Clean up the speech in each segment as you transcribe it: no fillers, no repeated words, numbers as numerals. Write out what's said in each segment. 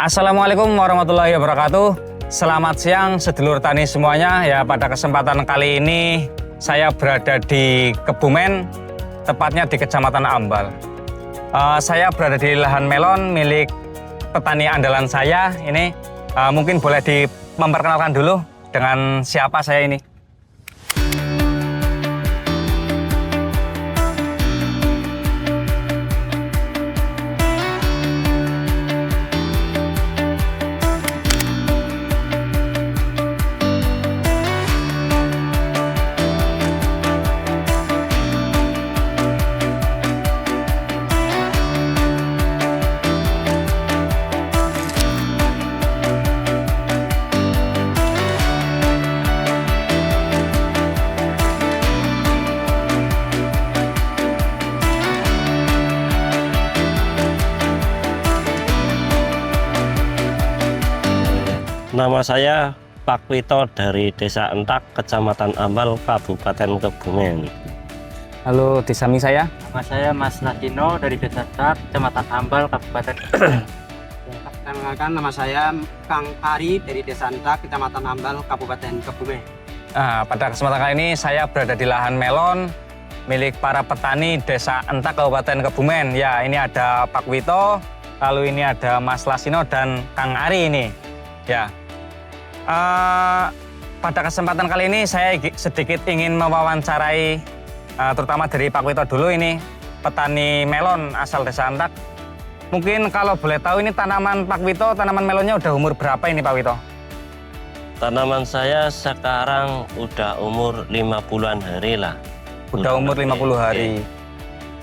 Assalamualaikum warahmatullahi wabarakatuh. Selamat siang sedulur tani semuanya. Ya, pada kesempatan kali ini saya berada di Kebumen, tepatnya di Kecamatan Ambal. Saya berada di lahan melon milik petani andalan saya. Ini mungkin boleh memperkenalkan dulu dengan siapa saya ini. Nama saya Pak Wito dari Desa Entak, Kecamatan Ambal, Kabupaten Kebumen. Halo, di samping saya. Nama saya Mas Nadino dari Desa Entak, Kecamatan Ambal, Kabupaten Perkenalkan, nama saya Kang Ari dari Desa Entak, Kecamatan Ambal, Kabupaten Kebumen. Pada kesempatan kali ini saya berada di lahan melon milik para petani Desa Entak, Kabupaten Kebumen. Ya, ini ada Pak Wito, lalu ini ada Mas Lasino dan Kang Ari ini. Ya. Pada kesempatan kali ini saya sedikit ingin mewawancarai terutama dari Pak Wito dulu, ini petani melon asal Desa Entak. Mungkin kalau boleh tahu ini tanaman Pak Wito, tanaman melonnya udah umur berapa ini Pak Wito? Tanaman saya sekarang udah umur 50-an hari lah. Udah umur 50 hari.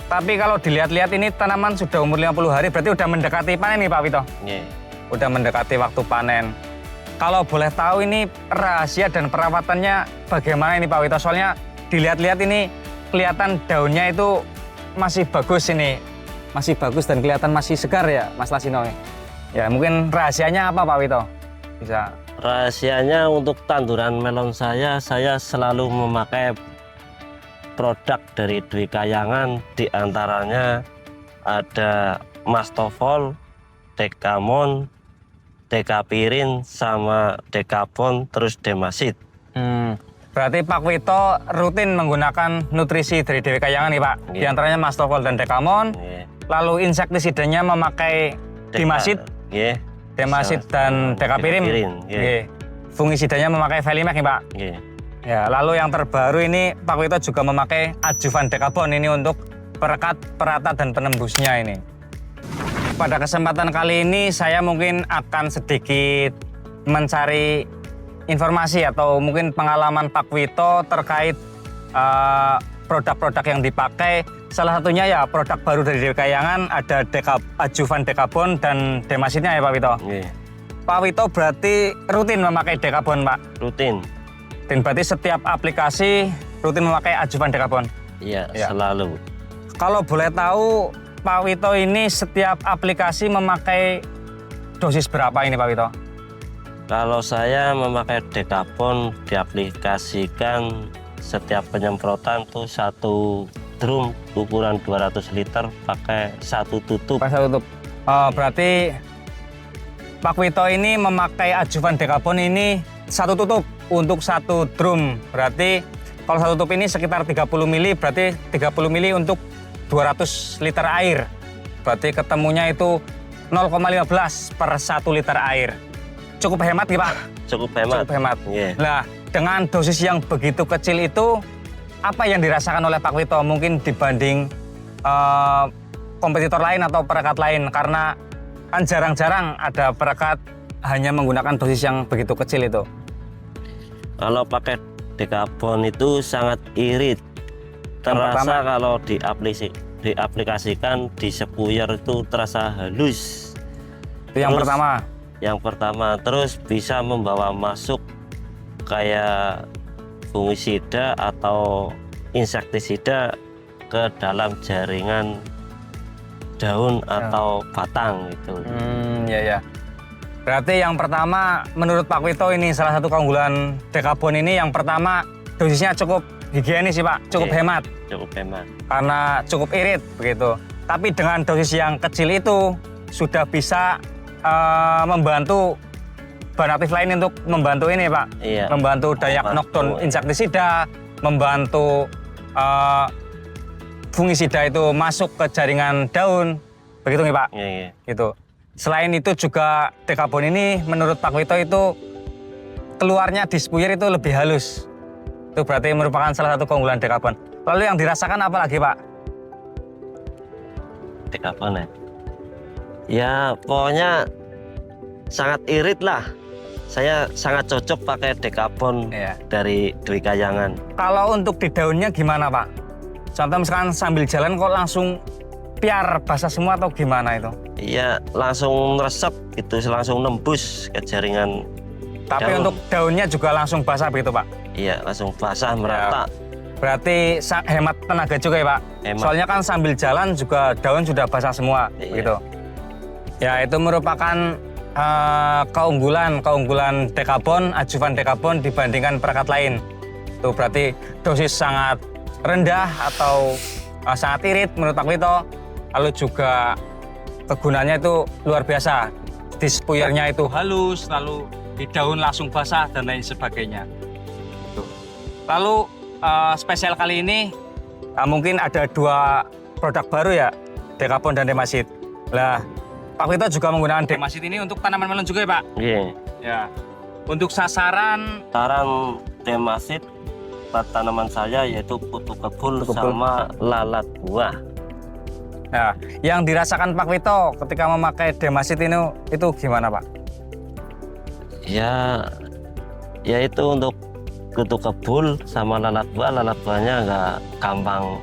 Tapi kalau dilihat-lihat ini tanaman sudah umur 50 hari, berarti udah mendekati panen nih Pak Wito? Iya. Udah mendekati waktu panen. Kalau boleh tahu ini rahasia dan perawatannya bagaimana ini Pak Wito? Soalnya dilihat-lihat ini kelihatan daunnya itu masih bagus ini. Masih bagus dan kelihatan masih segar ya Mas Lasino. Ya, mungkin rahasianya apa Pak Wito? Bisa. Rahasianya untuk tanduran melon saya selalu memakai produk dari Dwi Kayangan. Di antaranya ada Mastofol, Dekamon, Dekapirin, sama Dekapon, terus Demasit. Berarti Pak Wito rutin menggunakan nutrisi dari Dwi Kayangan nih Pak. Di antaranya Mastofol dan Dekamon. Lalu insektisidanya memakai Demasit, Demasit dan Dekapirin. Fungisidanya memakai Velimek nih Pak. Ya, lalu yang terbaru ini Pak Wito juga memakai adjuvan Dekabon ini untuk perekat, perata dan penembusnya ini. Pada kesempatan kali ini saya mungkin akan sedikit mencari informasi atau mungkin pengalaman Pak Wito terkait produk-produk yang dipakai. Salah satunya ya produk baru dari Dwi Kayangan, ada adjuvan Dekabon dan Demasitnya ya Pak Wito. Pak Wito berarti rutin memakai Dekabon Pak? Rutin. Dan berarti setiap aplikasi rutin memakai adjuvan Dekabon? Iya, selalu. Kalau boleh tahu Pak Wito ini setiap aplikasi memakai dosis berapa ini Pak Wito? Kalau saya memakai Dekapon diaplikasikan setiap penyemprotan tuh satu drum ukuran 200 liter pakai satu tutup. Pakai satu tutup. Berarti Pak Wito ini memakai adjuvan Dekapon ini satu tutup untuk satu drum. Berarti kalau satu tutup ini sekitar 30 mili, berarti 30 mili untuk 200 liter air. Berarti ketemunya itu 0,15 per 1 liter air. Cukup hemat nih Pak? Cukup hemat. Cukup hemat. Nah, dengan dosis yang begitu kecil itu, apa yang dirasakan oleh Pak Wito mungkin dibanding kompetitor lain atau perekat lain? Karena kan jarang-jarang ada perekat hanya menggunakan dosis yang begitu kecil itu. Kalau pakai Dekapon itu sangat irit. Terasa kalau diaplikasikan di sepuyer itu terasa halus. Itu yang pertama. Yang pertama, terus bisa membawa masuk kayak fungisida atau insektisida ke dalam jaringan daun atau batang gitu. Ya. Berarti yang pertama menurut Pak Wito ini salah satu keunggulan Dekabon ini, yang pertama dosisnya cukup higienis sih Pak, cukup hemat. Cukup hemat. Karena cukup irit begitu. Tapi dengan dosis yang kecil itu sudah bisa membantu bahan aktif lain untuk membantu ini Pak. Iya. Membantu dayak nokton insektisida, membantu fungisida itu masuk ke jaringan daun. Begitu nih Pak. Iya, iya. Gitu. Selain itu juga dekabon ini menurut Pak Wito itu keluarnya di spuyer itu lebih halus. Itu berarti merupakan salah satu keunggulan dekabon. Lalu yang dirasakan apa lagi Pak? Dekabon ya. Ya pokoknya sangat irit lah. Saya sangat cocok pakai dekabon Iya. dari Dwi Kayangan. Kalau untuk di daunnya gimana Pak? Contoh misalkan sambil jalan kok langsung piar basah semua atau gimana itu? Iya langsung resep gitu, langsung nembus ke jaringan. Tapi daun. untuk daunnya juga langsung basah begitu Pak? Iya langsung basah merata. Berarti hemat tenaga juga ya Pak? Hemat. Soalnya kan sambil jalan juga daun sudah basah semua Iya. gitu. Ya itu merupakan keunggulan dekabon, ajuvan dekabon dibandingkan perekat lain. Itu berarti dosis sangat rendah atau sangat irit menurut Pak Wito. Lalu juga kegunaannya itu luar biasa. Di spuyernya itu halus, lalu di daun langsung basah dan lain sebagainya. Tuh. Lalu spesial kali ini mungkin ada 2 produk baru ya, dekabon dan demasit. Lah, Pak Wito juga menggunakan demasit ini untuk tanaman melon juga ya Pak? Iya. Ya. Untuk sasaran Saran demasit buat tanaman saya yaitu kutu kebul sama lalat buah. nah, yang dirasakan Pak Wito ketika memakai demasit ini itu gimana Pak? Ya itu untuk kutu kebul sama lalat buahnya nggak gampang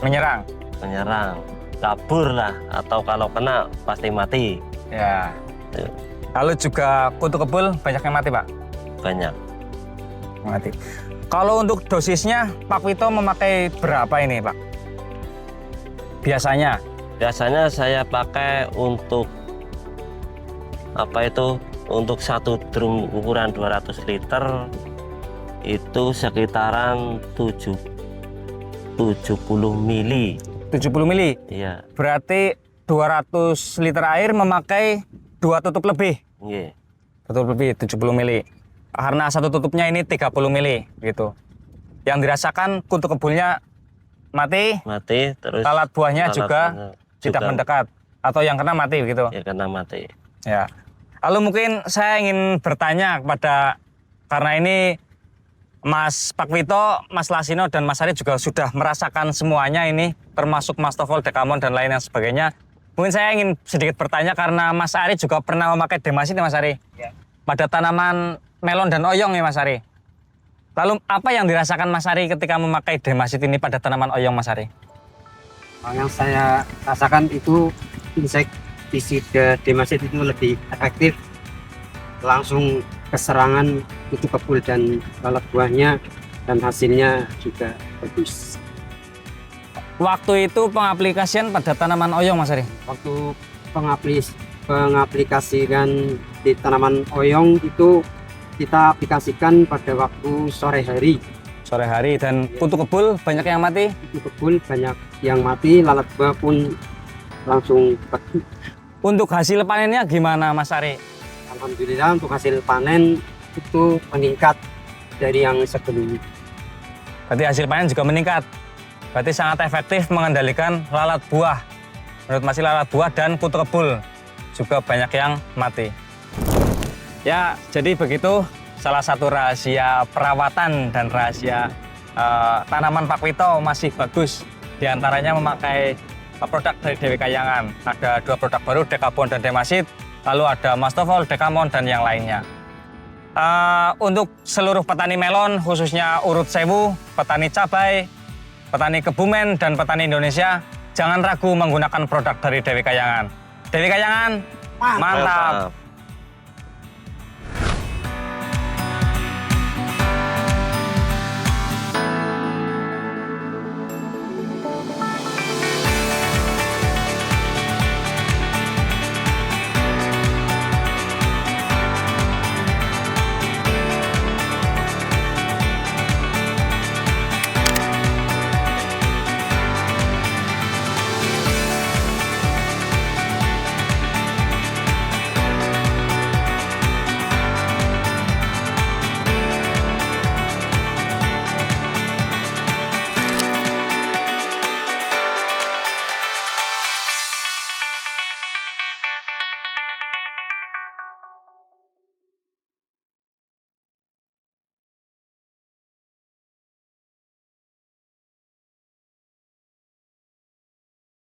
Menyerang. menyerang, kabur lah, atau kalau kena pasti mati. Ya. Ya. Lalu juga kutu kebul banyak yang mati Pak? Banyak. Mati. Kalau untuk dosisnya Pak Wito memakai berapa ini Pak? Biasanya? Biasanya saya pakai untuk untuk 1 drum ukuran 200 liter itu sekitaran 70 mili. 70 mili? Iya. Berarti 200 liter air memakai 2 tutup lebih? Iya. Tutup lebih 70 mili. Karena satu tutupnya ini 30 mili gitu. Yang dirasakan kutu kebulnya mati, Terus lalat buahnya juga buahnya tidak mendekat atau yang kena mati gitu. Ya kena mati. Ya. Lalu mungkin saya ingin bertanya kepada, karena ini Mas Pak Wito, Mas Lasino dan Mas Ari juga sudah merasakan semuanya ini, termasuk Mastofol, Dekamon dan lain yang sebagainya. Mungkin saya ingin sedikit bertanya karena Mas Ari juga pernah memakai demasit ya Mas Ari? Ya. Pada tanaman melon dan oyong ya Mas Ari. Lalu apa yang dirasakan Mas Ari ketika memakai demasit ini pada tanaman oyong Mas Ari? Yang saya rasakan itu insektisida demasit itu lebih efektif, langsung keserangan kutu kebul dan lalat buahnya, dan hasilnya juga bagus. Waktu itu pengaplikasian pada tanaman oyong Mas Ari? Waktu pengaplikasikan di tanaman oyong itu kita aplikasikan pada waktu sore hari. Sore hari, dan kutu kebul banyak yang mati? Kutu kebul banyak yang mati, lalat buah pun langsung pergi. Untuk hasil panennya gimana Mas Ari? Alhamdulillah untuk hasil panen itu meningkat dari yang sebelumnya. Berarti hasil panen juga meningkat. Berarti sangat efektif mengendalikan lalat buah. Menurut Mas lalat buah dan kutu kebul juga banyak yang mati. Ya, jadi begitu salah satu rahasia perawatan dan rahasia tanaman Pak Wito masih bagus. Di antaranya memakai produk dari Dewi Kayangan. Ada 2 produk baru, dekabon dan demasit. Lalu ada Mastofol, Dekamon dan yang lainnya. Untuk seluruh petani melon, khususnya Urut Sewu, petani cabai, petani Kebumen dan petani Indonesia, jangan ragu menggunakan produk dari Dewi Kayangan. Dewi Kayangan, mantap.